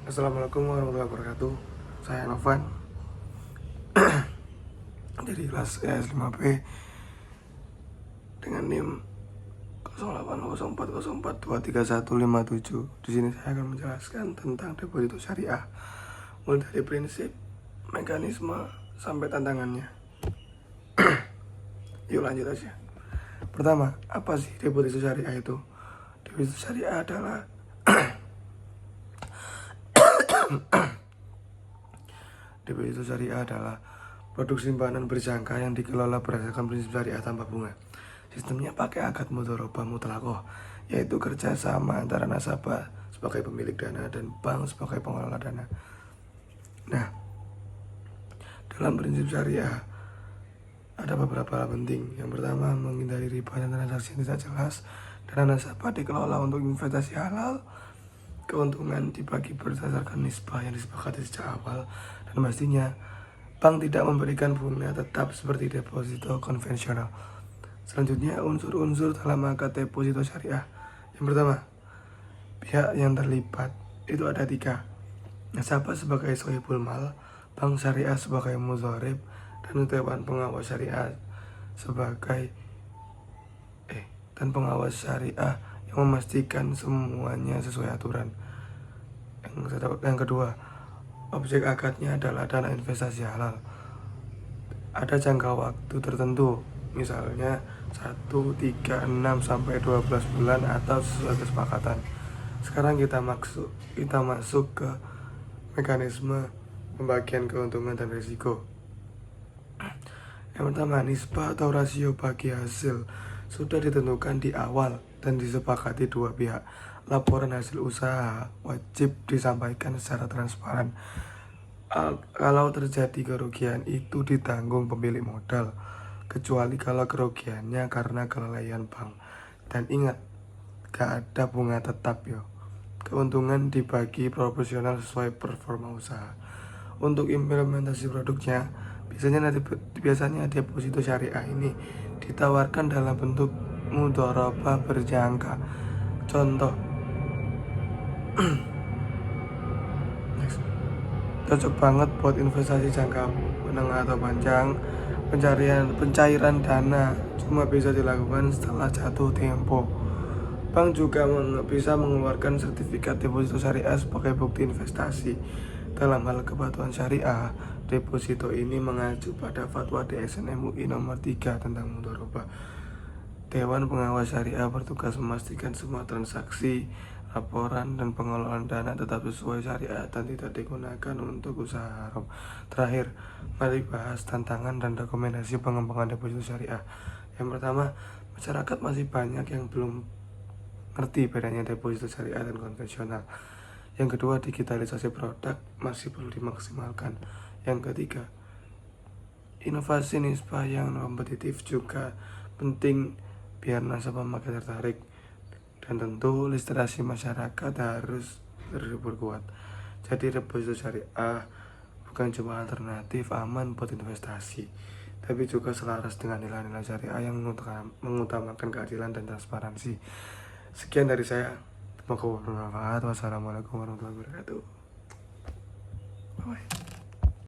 Assalamualaikum warahmatullahi wabarakatuh. Saya Novan dari kelas ES5B dengan NIM 080404235157. Di sini saya akan menjelaskan tentang deposito syariah, mulai dari prinsip, mekanisme, sampai tantangannya. Yuk lanjut aja. Pertama, apa sih deposito syariah itu? Deposito syariah adalah Deposito syariah adalah produk simpanan berjangka yang dikelola berdasarkan prinsip syariah tanpa bunga. Sistemnya pakai akad mudharabah mutlaqah, yaitu kerjasama antara nasabah sebagai pemilik dana dan bank sebagai pengelola dana. Nah, dalam prinsip syariah ada beberapa hal penting. Yang pertama, menghindari riba dan transaksi yang tidak jelas. Dana nasabah dikelola untuk investasi halal. Keuntungan dibagi berdasarkan nisbah yang disepakati sejak awal, dan pastinya bank tidak memberikan bunga tetap seperti deposito konvensional. Selanjutnya, unsur-unsur dalam akad deposito syariah. Yang pertama, pihak yang terlibat itu ada 3. Nasabah sebagai sohibul mal, bank syariah sebagai mudharib, dan dewan pengawas syariah sebagai pengawas syariah yang memastikan semuanya sesuai aturan. Yang kedua, objek akadnya adalah dana investasi halal. Ada jangka waktu tertentu, misalnya 1, 3, 6, sampai 12 bulan atau sesuai kesepakatan. Sekarang kita masuk ke mekanisme pembagian keuntungan dan risiko. Yang pertama, nisbah atau rasio bagi hasil sudah ditentukan di awal dan disepakati dua pihak. Laporan hasil usaha wajib disampaikan secara transparan. Kalau terjadi kerugian itu ditanggung pemilik modal, kecuali kalau kerugiannya karena kelalaian bank. Dan ingat, gak ada bunga tetap yo. Keuntungan dibagi proporsional sesuai performa usaha. Untuk implementasi produknya, biasanya deposito syariah ini ditawarkan dalam bentuk mudharabah berjangka. Contoh, cocok banget buat investasi jangka menengah atau panjang. Pencairan dana cuma bisa dilakukan setelah jatuh tempo. Bank juga bisa mengeluarkan sertifikat deposito syariah sebagai bukti investasi. Dalam hal kepatuhan syariah, deposito ini mengacu pada fatwa DSN MUI nomor 3 tentang mudharabah. Dewan pengawas syariah bertugas memastikan semua transaksi, laporan, dan pengelolaan dana tetap sesuai syariah dan tidak digunakan untuk usaha haram. Terakhir, mari bahas tantangan dan rekomendasi pengembangan deposito syariah. Yang pertama, masyarakat masih banyak yang belum ngerti bedanya deposito syariah dan konvensional. Yang kedua, digitalisasi produk masih perlu dimaksimalkan. Yang ketiga, inovasi nisbah yang kompetitif juga penting biar nasabah makin tertarik. Dan tentu literasi masyarakat harus diperkuat. Jadi deposito syariah bukan cuma alternatif aman buat investasi, tapi juga selaras dengan nilai-nilai syariah yang mengutamakan keadilan dan transparansi. Sekian dari saya, semoga bermanfaat. Wassalamualaikum warahmatullahi wabarakatuh. Bye.